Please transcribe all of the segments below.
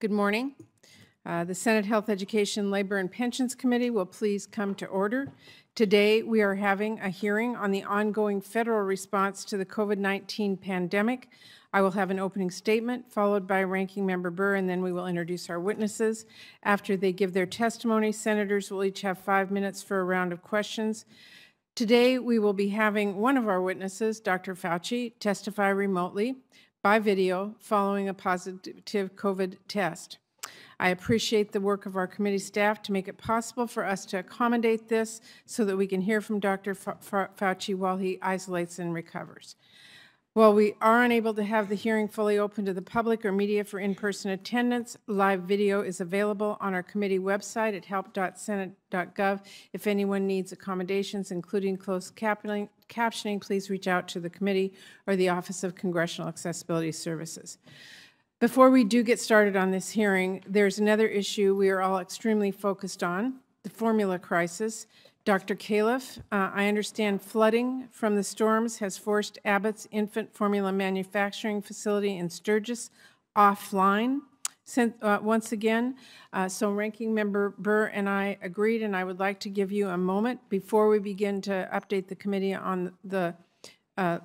Good morning. The Senate Health, Education, Labor, and Pensions Committee will please come to order. Today, we are having a hearing on the ongoing federal response to the COVID-19 pandemic. I will have an opening statement followed by Ranking Member Burr, and then we will introduce our witnesses. After they give their testimony, senators will each have 5 minutes for a round of questions. Today, we will be having one of our witnesses, Dr. Fauci, testify remotely by video following a positive COVID test. I appreciate the work of our committee staff to make it possible for us to accommodate this so that we can hear from Dr. Fauci while he isolates and recovers. While we are unable to have the hearing fully open to the public or media for in-person attendance, live video is available on our committee website at help.senate.gov. If anyone needs accommodations, including closed captioning, please reach out to the committee or the Office of Congressional Accessibility Services. Before we do get started on this hearing, there's another issue we are all extremely focused on, the formula crisis. Dr. Califf, I understand flooding from the storms has forced Abbott's infant formula manufacturing facility in Sturgis offline once again. So Ranking Member Burr and I agreed, and I would like to give you a moment before we begin to update the committee on the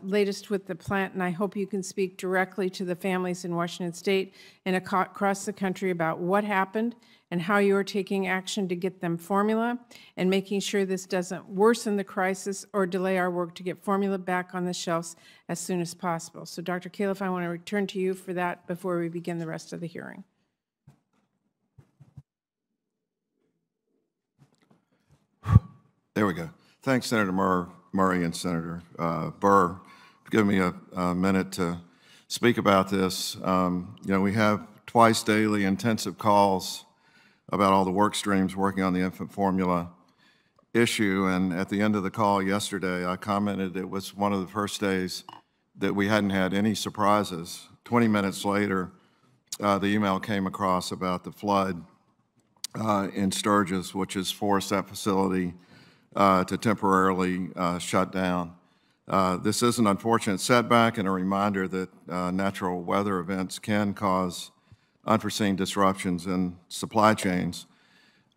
latest with the plant, and I hope you can speak directly to the families in Washington State and across the country about what happened and how you are taking action to get them formula and making sure this doesn't worsen the crisis or delay our work to get formula back on the shelves as soon as possible. So Dr. Califf, I want to return to you for that before we begin the rest of the hearing. There we go. Thanks, Senator Murray and Senator Burr, for giving me a minute to speak about this. We have twice daily intensive calls about all the work streams working on the infant formula issue, and at the end of the call yesterday, I commented it was one of the first days that we hadn't had any surprises. 20 minutes later, the email came across about the flood in Sturgis, which has forced that facility to temporarily shut down. This is an unfortunate setback and a reminder that natural weather events can cause unforeseen disruptions in supply chains.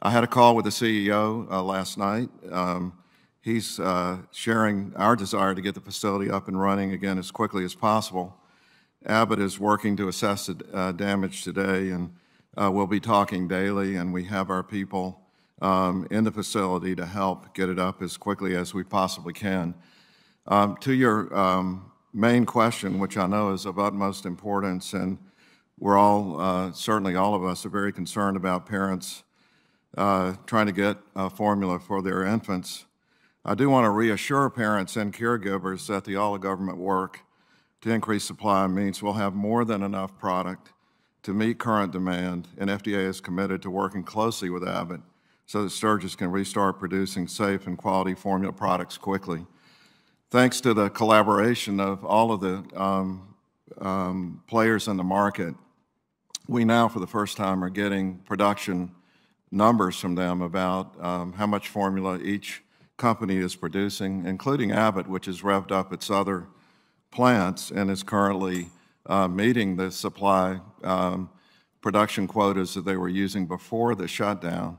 I had a call with the CEO last night. He's sharing our desire to get the facility up and running again as quickly as possible. Abbott is working to assess the damage today, and we'll be talking daily, and we have our people in the facility to help get it up as quickly as we possibly can. To your main question, which I know is of utmost importance, and we're all, certainly all of us, are very concerned about parents trying to get formula for their infants. I do want to reassure parents and caregivers that the all-of-government work to increase supply means we'll have more than enough product to meet current demand, and FDA is committed to working closely with Abbott so that Sturgis can restart producing safe and quality formula products quickly. Thanks to the collaboration of all of the players in the market, we now, for the first time, are getting production numbers from them about how much formula each company is producing, including Abbott, which has revved up its other plants and is currently meeting the supply production quotas that they were using before the shutdown.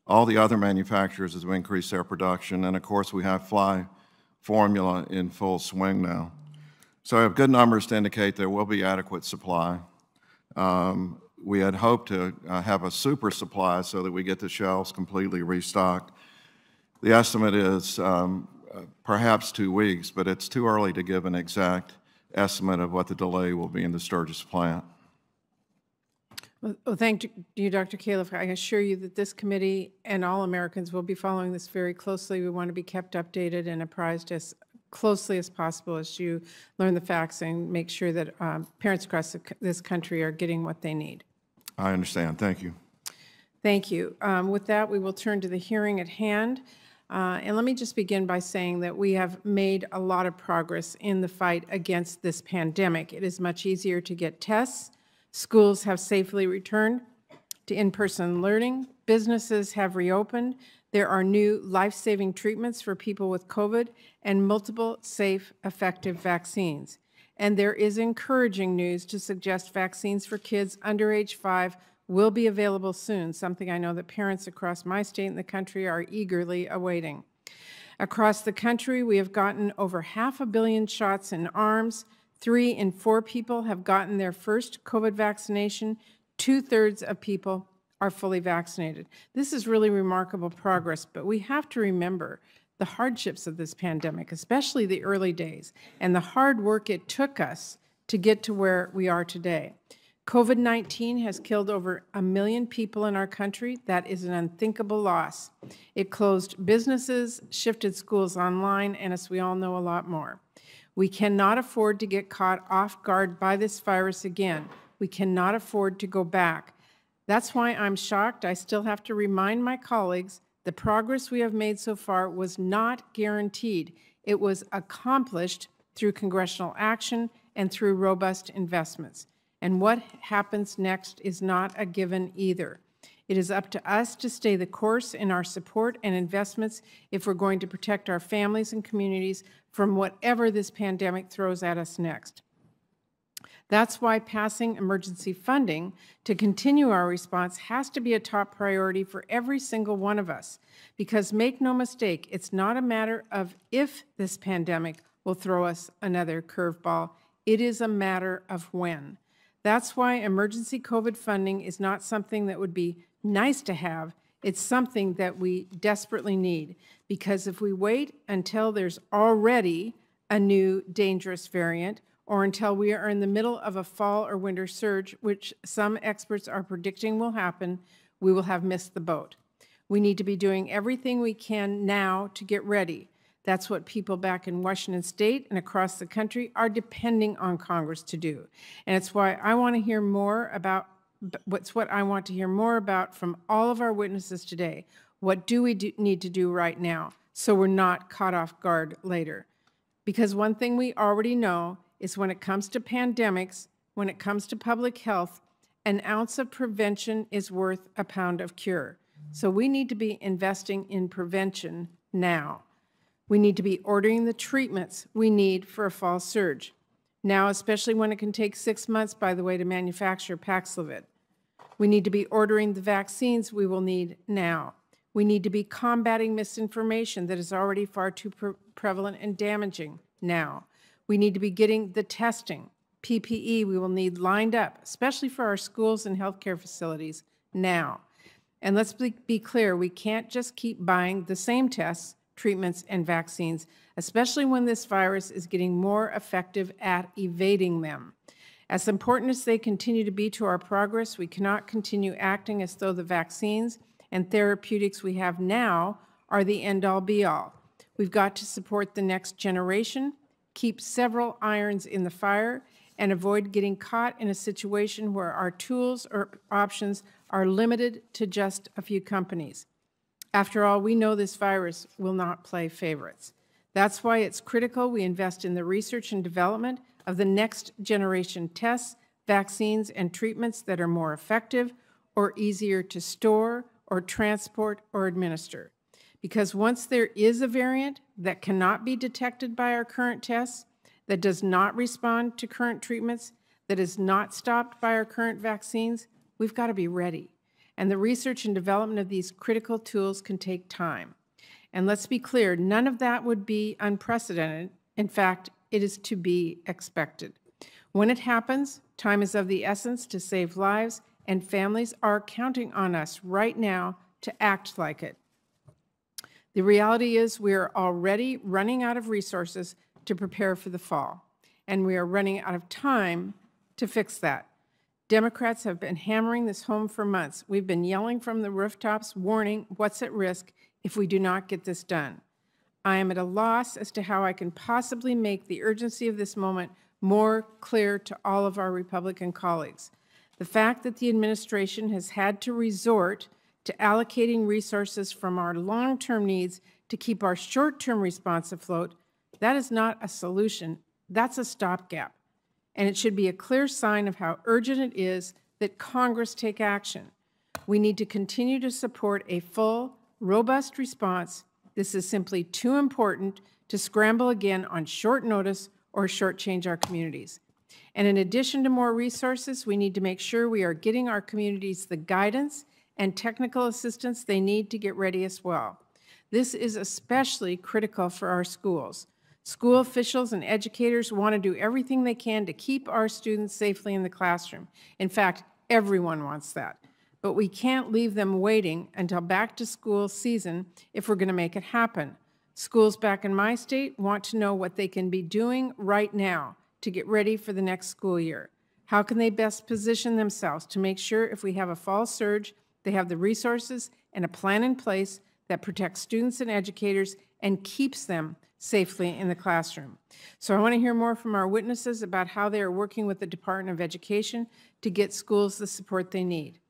All the other manufacturers have increased their production, and of course we have fly formula in full swing now. So I have good numbers to indicate there will be adequate supply. We had hoped to have a super supply so that we get the shelves completely restocked. The estimate is perhaps 2 weeks, but it's too early to give an exact estimate of what the delay will be in the Sturgis plant. Well, thank you, Dr. Califf. I assure you that this committee and all Americans will be following this very closely. We want to be kept updated and apprised as closely as possible as you learn the facts and make sure that parents across this country are getting what they need. I understand. Thank you. Thank you. With that, we will turn to the hearing at hand. And let me just begin by saying that we have made a lot of progress in the fight against this pandemic. It is much easier to get tests. Schools have safely returned to in-person learning. Businesses have reopened. There are new life-saving treatments for people with COVID and multiple safe, effective vaccines. and there is encouraging news to suggest vaccines for kids under age 5 will be available soon, something I know that parents across my state and the country are eagerly awaiting. Across the country, we have gotten over 500 million shots in arms. 3 in 4 people have gotten their first COVID vaccination. 2/3 of people are fully vaccinated. This is really remarkable progress, but we have to remember the hardships of this pandemic, especially the early days, and the hard work it took us to get to where we are today. COVID-19 has killed over 1 million people in our country. That is an unthinkable loss. It closed businesses, shifted schools online, and as we all know, a lot more. We cannot afford to get caught off guard by this virus again. We cannot afford to go back. That's why I'm shocked. I still have to remind my colleagues the progress we have made so far was not guaranteed. It was accomplished through congressional action and through robust investments. And what happens next is not a given either. It is up to us to stay the course in our support and investments if we're going to protect our families and communities from whatever this pandemic throws at us next. That's why passing emergency funding to continue our response has to be a top priority for every single one of us. Because make no mistake, it's not a matter of if this pandemic will throw us another curveball. It is a matter of when. That's why emergency COVID funding is not something that would be nice to have. It's something that we desperately need. Because if we wait until there's already a new dangerous variant, or until we are in the middle of a fall or winter surge, which some experts are predicting will happen, we will have missed the boat. We need to be doing everything we can now to get ready. That's what people back in Washington State and across the country are depending on Congress to do. And it's why I want to hear more about, what I want to hear more about from all of our witnesses today. What do we need to do right now so we're not caught off guard later? Because one thing we already know is when it comes to pandemics, when it comes to public health, an ounce of prevention is worth a pound of cure. So we need to be investing in prevention now. We need to be ordering the treatments we need for a fall surge. Now, especially when it can take 6 months, by the way, to manufacture Paxlovid. We need to be ordering the vaccines we will need now. We need to be combating misinformation that is already far too prevalent and damaging now. We need to be getting the testing, PPE we will need lined up, especially for our schools and healthcare facilities now. And let's be clear, we can't just keep buying the same tests, treatments, and vaccines, especially when this virus is getting more effective at evading them. As important as they continue to be to our progress, we cannot continue acting as though the vaccines and therapeutics we have now are the end-all be-all. We've got to support the next generation, keep several irons in the fire, and avoid getting caught in a situation where our tools or options are limited to just a few companies. After all, we know this virus will not play favorites. That's why it's critical we invest in the research and development of the next generation tests, vaccines, and treatments that are more effective or easier to store or transport or administer. Because once there is a variant that cannot be detected by our current tests, that does not respond to current treatments, that is not stopped by our current vaccines, we've got to be ready. And the research and development of these critical tools can take time. And let's be clear, none of that would be unprecedented. In fact, it is to be expected. When it happens, time is of the essence to save lives, and families are counting on us right now to act like it. The reality is we are already running out of resources to prepare for the fall, and we are running out of time to fix that. Democrats have been hammering this home for months. We've been yelling from the rooftops, warning what's at risk if we do not get this done. I am at a loss as to how I can possibly make the urgency of this moment more clear to all of our Republican colleagues. The fact that the administration has had to resort to allocating resources from our long-term needs to keep our short-term response afloat, that is not a solution. That's a stopgap. And it should be a clear sign of how urgent it is that Congress take action. We need to continue to support a full, robust response. This is simply too important to scramble again on short notice or shortchange our communities. And in addition to more resources, we need to make sure we are getting our communities the guidance and technical assistance they need to get ready as well. This is especially critical for our schools. School officials and educators want to do everything they can to keep our students safely in the classroom. In fact, everyone wants that. But we can't leave them waiting until back to school season if we're going to make it happen. Schools back in my state want to know what they can be doing right now to get ready for the next school year. How can they best position themselves to make sure if we have a fall surge, they have the resources and a plan in place that protects students and educators and keeps them safely in the classroom. So I want to hear more from our witnesses about how they are working with the Department of Education to get schools the support they need.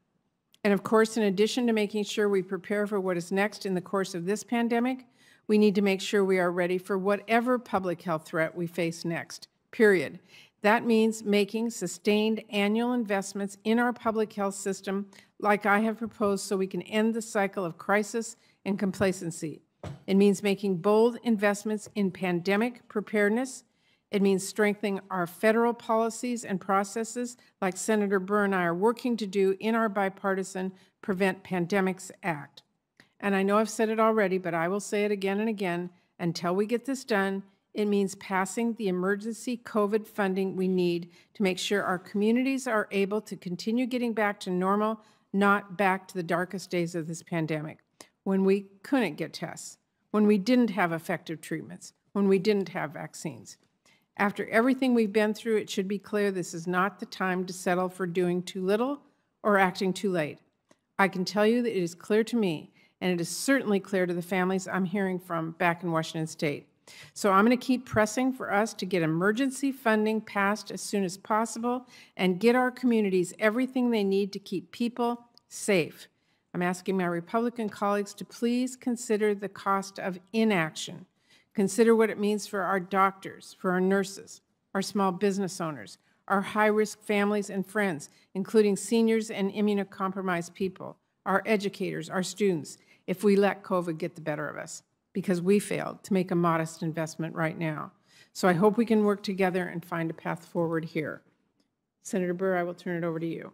And of course, in addition to making sure we prepare for what is next in the course of this pandemic, we need to make sure we are ready for whatever public health threat we face next, period. That means making sustained annual investments in our public health system like I have proposed so we can end the cycle of crisis and complacency. It means making bold investments in pandemic preparedness. It means strengthening our federal policies and processes like Senator Burr and I are working to do in our bipartisan Prevent Pandemics Act. And I know I've said it already, but I will say it again and again. Until we get this done, it means passing the emergency COVID funding we need to make sure our communities are able to continue getting back to normal, not back to the darkest days of this pandemic, when we couldn't get tests, when we didn't have effective treatments, when we didn't have vaccines. After everything we've been through, it should be clear this is not the time to settle for doing too little or acting too late. I can tell you that it is clear to me, and it is certainly clear to the families I'm hearing from back in Washington State. So I'm going to keep pressing for us to get emergency funding passed as soon as possible and get our communities everything they need to keep people safe. I'm asking my Republican colleagues to please consider the cost of inaction. Consider what it means for our doctors, for our nurses, our small business owners, our high-risk families and friends, including seniors and immunocompromised people, our educators, our students, if we let COVID get the better of us, because we failed to make a modest investment right now. So I hope we can work together and find a path forward here. Senator Burr, I will turn it over to you.